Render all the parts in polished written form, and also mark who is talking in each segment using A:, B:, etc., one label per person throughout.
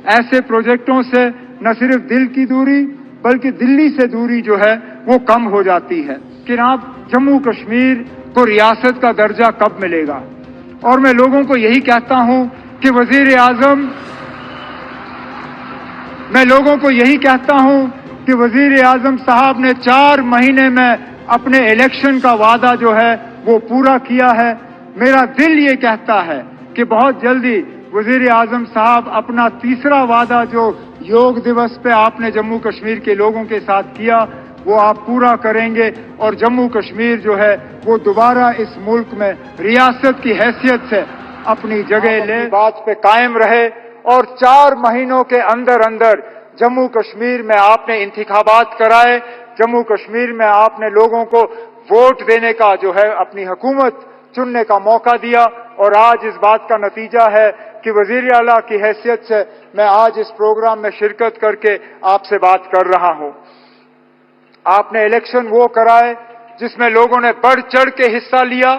A: ऐसे प्रोजेक्टों से न सिर्फ दिल की दूरी बल्कि दिल्ली से दूरी जो है वो कम हो जाती है। कि आप जम्मू कश्मीर को रियासत का दर्जा कब मिलेगा? और मैं लोगों को यही कहता हूं कि वजीर आजम साहब ने 4 महीने में अपने इलेक्शन का वादा जो है वो पूरा किया है। मेरा दिल ये कहता है कि बहुत जल्दी वजीर आजम साहब अपना तीसरा वादा जो योग दिवस पे आपने जम्मू कश्मीर के लोगों के साथ किया वो आप पूरा करेंगे और जम्मू कश्मीर जो है वो दोबारा इस मुल्क में रियासत की हैसियत से अपनी जगह ले बात पे कायम रहे। और 4 महीनों के अंदर अंदर जम्मू कश्मीर में आपने इंतखाबात कराए, जम्मू कश्मीर में आपने लोगों को वोट देने का जो है अपनी हुकूमत चुनने का मौका दिया और आज इस बात का नतीजा है कि वजीर आला की हैसियत से मैं आज इस प्रोग्राम में शिरकत करके आपसे बात कर रहा हूं। आपने इलेक्शन वो कराए जिसमें लोगों ने बढ़ चढ़ के हिस्सा लिया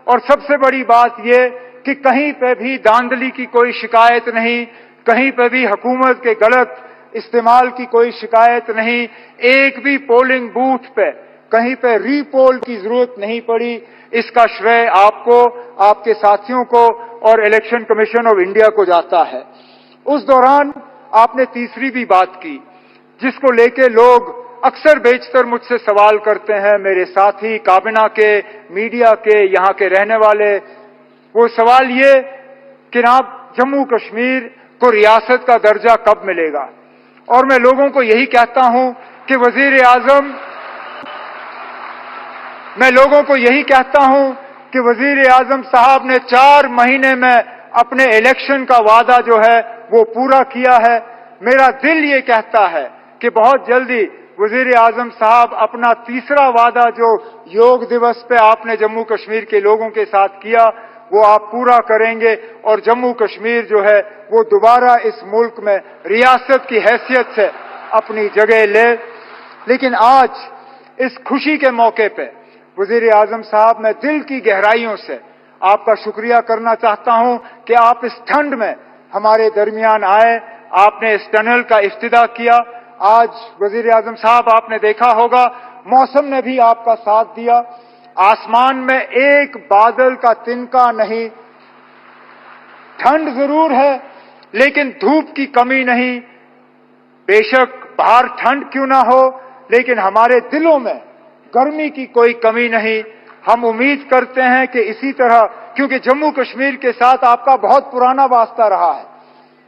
A: और सबसे बड़ी बात ये कि कहीं पे भी धांधली की कोई शिकायत नहीं, कहीं पे भी हुकूमत के गलत इस्तेमाल की कोई शिकायत नहीं, एक भी पोलिंग बूथ पे कहीं पे रीपोल की जरूरत नहीं पड़ी। इसका श्रेय आपको, आपके साथियों को और इलेक्शन कमीशन ऑफ इंडिया को जाता है। उस दौरान आपने तीसरी भी बात की जिसको लेके लोग अक्सर बेशतर मुझसे सवाल करते हैं, मेरे साथी काबिना के, मीडिया के, यहाँ के रहने वाले। वो सवाल ये कि आप जम्मू कश्मीर को रियासत का दर्जा कब मिलेगा? और मैं लोगों को यही कहता हूं कि वजीर आजम साहब ने 4 महीने में अपने इलेक्शन का वादा जो है वो पूरा किया है। मेरा दिल ये कहता है कि बहुत जल्दी वजीर आजम साहब अपना तीसरा वादा जो योग दिवस पे आपने जम्मू कश्मीर के लोगों के साथ किया वो आप पूरा करेंगे और जम्मू कश्मीर जो है वो दोबारा इस मुल्क में रियासत की हैसियत से अपनी जगह ले। लेकिन आज इस खुशी के मौके पे वजीर आजम साहब, मैं दिल की गहराइयों से आपका शुक्रिया करना चाहता हूं कि आप इस ठंड में हमारे दरमियान आए, आपने इस टनल का इफ्तिदा किया। आज वजीर आजम साहब आपने देखा होगा मौसम ने भी आपका साथ दिया, आसमान में एक बादल का तिनका नहीं। ठंड जरूर है लेकिन धूप की कमी नहीं। बेशक बाहर ठंड क्यों ना हो लेकिन हमारे दिलों में गर्मी की कोई कमी नहीं। हम उम्मीद करते हैं कि इसी तरह, क्योंकि जम्मू कश्मीर के साथ आपका बहुत पुराना वास्ता रहा है,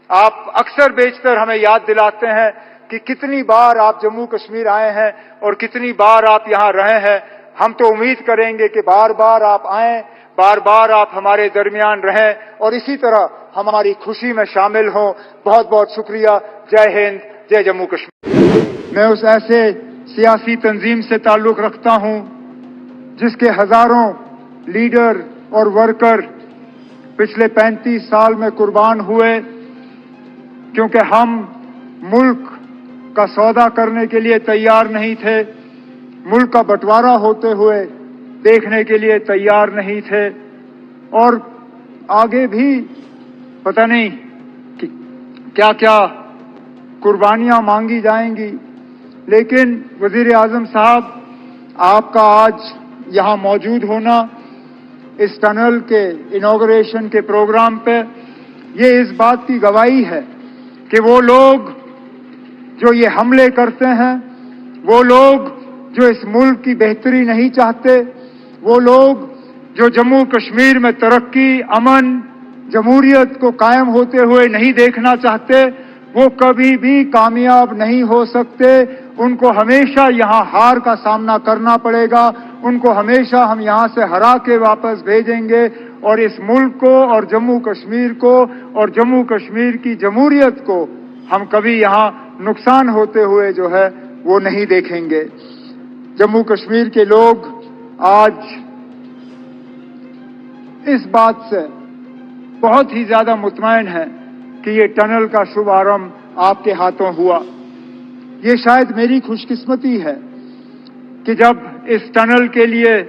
A: आप अक्सर बेशतर हमें याद दिलाते हैं कि कितनी बार आप जम्मू कश्मीर आए हैं और कितनी बार आप यहां रहे हैं। हम तो उम्मीद करेंगे कि बार बार आप आएं, बार बार आप हमारे दरमियान रहें और इसी तरह हमारी खुशी में शामिल हों। बहुत बहुत शुक्रिया। जय हिंद, जय जम्मू कश्मीर। मैं उस ऐसे सियासी तंजीम से ताल्लुक रखता हूं जिसके हजारों लीडर और वर्कर पिछले 35 साल में कुर्बान हुए, क्योंकि हम मुल्क का सौदा करने के लिए तैयार नहीं थे, मुल्क का बंटवारा होते हुए देखने के लिए तैयार नहीं थे और आगे भी पता नहीं कि क्या क्या कुर्बानियां मांगी जाएंगी। लेकिन वजीर आजम साहब, आपका आज यहां मौजूद होना इस टनल के इनॉग्रेशन के प्रोग्राम पे, ये इस बात की गवाही है कि वो लोग जो ये हमले करते हैं, वो लोग जो इस मुल्क की बेहतरी नहीं चाहते, वो लोग जो जम्मू कश्मीर में तरक्की, अमन, जमहूरियत को कायम होते हुए नहीं देखना चाहते, वो कभी भी कामयाब नहीं हो सकते। उनको हमेशा यहाँ हार का सामना करना पड़ेगा, उनको हमेशा हम यहाँ से हरा के वापस भेजेंगे और इस मुल्क को और जम्मू कश्मीर को और जम्मू कश्मीर की जमहूरियत को हम कभी यहाँ नुकसान होते हुए जो है वो नहीं देखेंगे। जम्मू कश्मीर के लोग आज इस बात से बहुत ही ज्यादा मुतमईन हैं कि ये टनल का शुभारंभ आपके हाथों हुआ। ये शायद मेरी खुशकिस्मती है कि जब इस टनल के लिए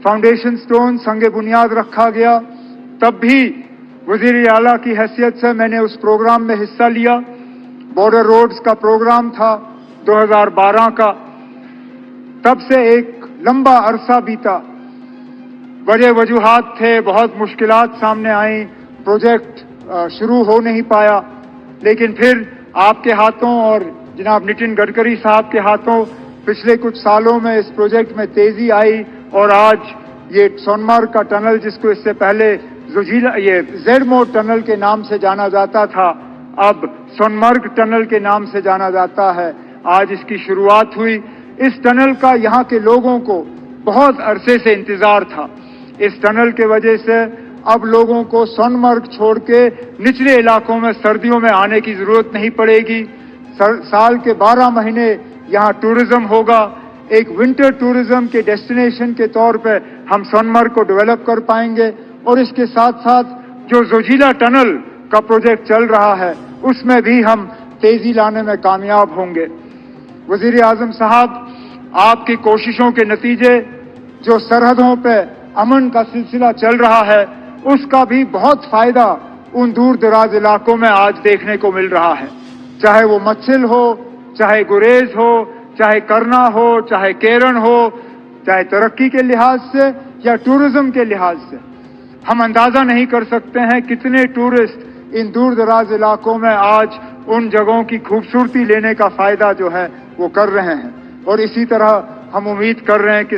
A: फाउंडेशन स्टोन संगे बुनियाद रखा गया, तब भी वजीर आला की हैसियत से मैंने उस प्रोग्राम में हिस्सा लिया बॉर्डर रोड्स का प्रोग्राम था 2012 का। तब से एक लंबा अरसा बीता, वजह वजूहात थे, बहुत मुश्किलात सामने आई, प्रोजेक्ट शुरू हो नहीं पाया। लेकिन फिर आपके हाथों और जनाब नितिन गडकरी साहब के हाथों पिछले कुछ सालों में इस प्रोजेक्ट में तेजी आई और आज ये सोनमर्ग का टनल, जिसको इससे पहले ये जेडमो टनल के नाम से जाना जाता था, अब सोनमर्ग टनल के नाम से जाना जाता है, आज इसकी शुरुआत हुई। इस टनल का यहाँ के लोगों को बहुत अरसे से इंतजार था। इस टनल के वजह से अब लोगों को सोनमर्ग छोड़ के निचले इलाकों में सर्दियों में आने की जरूरत नहीं पड़ेगी। साल के 12 महीने यहाँ टूरिज्म होगा। एक विंटर टूरिज्म के डेस्टिनेशन के तौर पे हम सोनमर्ग को डेवलप कर पाएंगे और इसके साथ साथ जो जोजिला टनल का प्रोजेक्ट चल रहा है उसमें भी हम तेजी लाने में कामयाब होंगे। वजीर आजम साहब, आपकी कोशिशों के नतीजे जो सरहदों पे अमन का सिलसिला चल रहा है उसका भी बहुत फायदा उन दूर दराज इलाकों में आज देखने को मिल रहा है। चाहे वो मच्छिल हो, चाहे गुरेज हो, चाहे करना हो, चाहे केरन हो, चाहे तरक्की के लिहाज से या टूरिज्म के लिहाज से, हम अंदाजा नहीं कर सकते हैं कितने टूरिस्ट इन दूर दराज इलाकों में आज उन जगहों की खूबसूरती लेने का फायदा जो है वो कर रहे हैं। और इसी तरह हम उम्मीद कर रहे हैं कि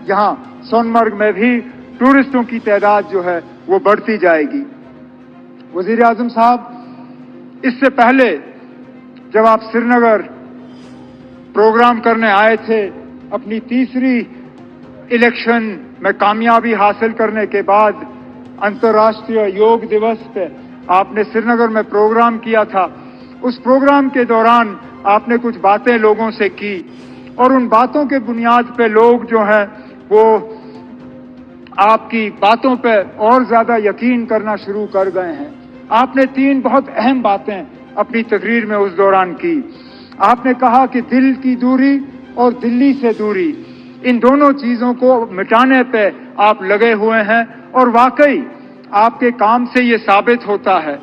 A: यहाँ सोनमर्ग में भी टूरिस्टों की तादाद जो है वो बढ़ती जाएगी। वजीर आजम साहब, इससे पहले जब आप श्रीनगर प्रोग्राम करने आए थे, अपनी तीसरी इलेक्शन में कामयाबी हासिल करने के बाद अंतर्राष्ट्रीय योग दिवस पे आपने श्रीनगर में प्रोग्राम किया था। उस प्रोग्राम के दौरान आपने कुछ बातें लोगों से की और उन बातों के बुनियाद पे लोग जो हैं वो आपकी बातों पे और ज्यादा यकीन करना शुरू कर गए हैं। आपने 3 बहुत अहम बातें अपनी तकरीर में उस दौरान की। आपने कहा कि दिल की दूरी और दिल्ली से दूरी, इन दोनों चीजों को मिटाने पे आप लगे हुए हैं और वाकई आपके काम से ये साबित होता है।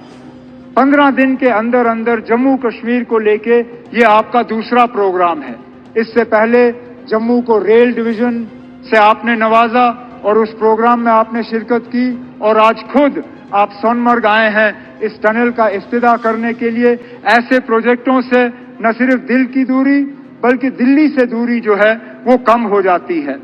A: 15 दिन के अंदर अंदर जम्मू कश्मीर को लेके ये आपका दूसरा प्रोग्राम है। इससे पहले जम्मू को रेल डिवीजन से आपने नवाजा और उस प्रोग्राम में आपने शिरकत की और आज खुद आप सोनमर्ग आए हैं इस टनल का इफ्तिताह करने के लिए। ऐसे प्रोजेक्टों से न सिर्फ दिल की दूरी बल्कि दिल्ली से दूरी जो है वो कम हो जाती है।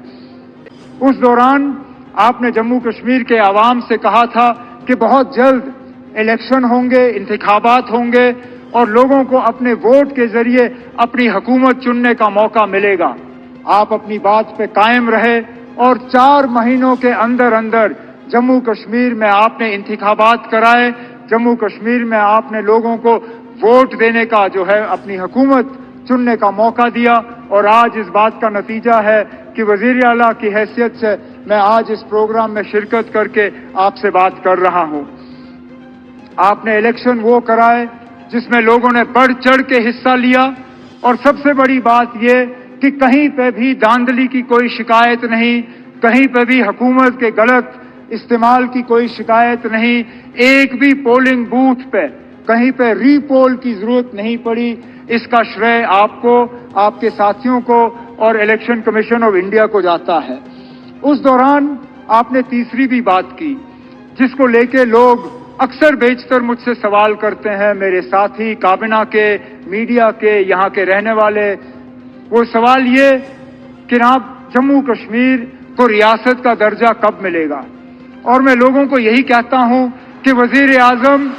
A: उस दौरान आपने जम्मू कश्मीर के आवाम से कहा था कि बहुत जल्द इलेक्शन होंगे, इंतखाबात होंगे और लोगों को अपने वोट के जरिए अपनी हुकूमत चुनने का मौका मिलेगा। आप अपनी बात पे कायम रहे और 4 महीनों के अंदर अंदर जम्मू कश्मीर में आपने इंतखाबात कराए। जम्मू कश्मीर में आपने लोगों को वोट देने का जो है अपनी हुकूमत चुनने का मौका दिया और आज इस बात का नतीजा है कि वजीर आला की हैसियत से मैं आज इस प्रोग्राम में शिरकत करके आपसे बात कर रहा हूं। आपने इलेक्शन वो कराए जिसमें लोगों ने बढ़ चढ़ के हिस्सा लिया और सबसे बड़ी बात ये कि कहीं पे भी धांधली की कोई शिकायत नहीं, कहीं पे भी हुकूमत के गलत इस्तेमाल की कोई शिकायत नहीं, एक भी पोलिंग बूथ पे कहीं पे रीपोल की जरूरत नहीं पड़ी। इसका श्रेय आपको, आपके साथियों को और इलेक्शन कमीशन ऑफ इंडिया को जाता है। उस दौरान आपने तीसरी भी बात की जिसको लेके लोग अक्सर बेशतर मुझसे सवाल करते हैं, मेरे साथी काबिना के, मीडिया के, यहाँ के रहने वाले। वो सवाल ये कि आप जम्मू कश्मीर को रियासत का दर्जा कब मिलेगा? और मैं लोगों को यही कहता हूं कि वजीर आजम,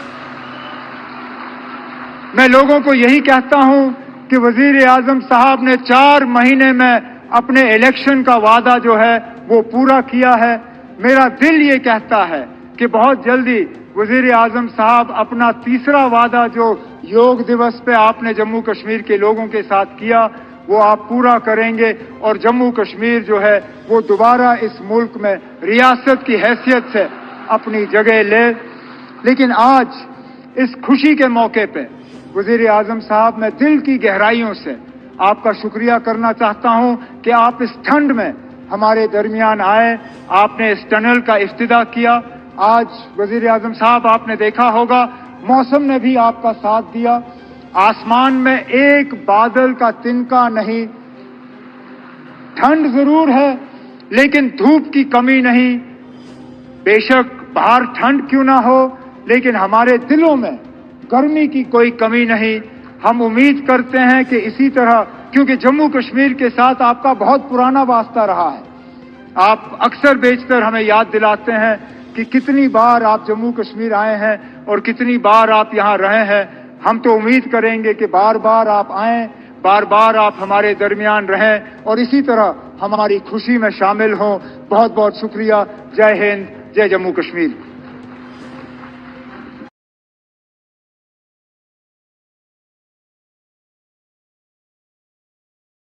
A: मैं लोगों को यही कहता हूं कि वजीर आजम साहब ने 4 महीने में अपने इलेक्शन का वादा जो है वो पूरा किया है। मेरा दिल ये कहता है कि बहुत जल्दी वजीर आजम साहब अपना तीसरा वादा जो योग दिवस पे आपने जम्मू कश्मीर के लोगों के साथ किया वो आप पूरा करेंगे और जम्मू कश्मीर जो है वो दोबारा इस मुल्क में रियासत की हैसियत से अपनी जगह ले। लेकिन आज इस खुशी के मौके पे वजीर आजम साहब, मैं दिल की गहराइयों से आपका शुक्रिया करना चाहता हूं कि आप इस ठंड में हमारे दरमियान आए, आपने इस टनल का इफ्तिताह किया। आज वजीर आजम साहब, आपने देखा होगा मौसम ने भी आपका साथ दिया। आसमान में एक बादल का तिनका नहीं। ठंड जरूर है लेकिन धूप की कमी नहीं। बेशक बाहर ठंड क्यों ना हो लेकिन हमारे दिलों में गर्मी की कोई कमी नहीं। हम उम्मीद करते हैं कि इसी तरह, क्योंकि जम्मू कश्मीर के साथ आपका बहुत पुराना वास्ता रहा है। आप अक्सर बेशतर हमें याद दिलाते हैं कि कितनी बार आप जम्मू कश्मीर आए हैं और कितनी बार आप यहां रहे हैं। हम तो उम्मीद करेंगे कि बार बार आप आएं, बार बार आप हमारे दरमियान रहें और इसी तरह हमारी खुशी में शामिल हों। बहुत बहुत शुक्रिया। जय हिंद, जय जम्मू कश्मीर।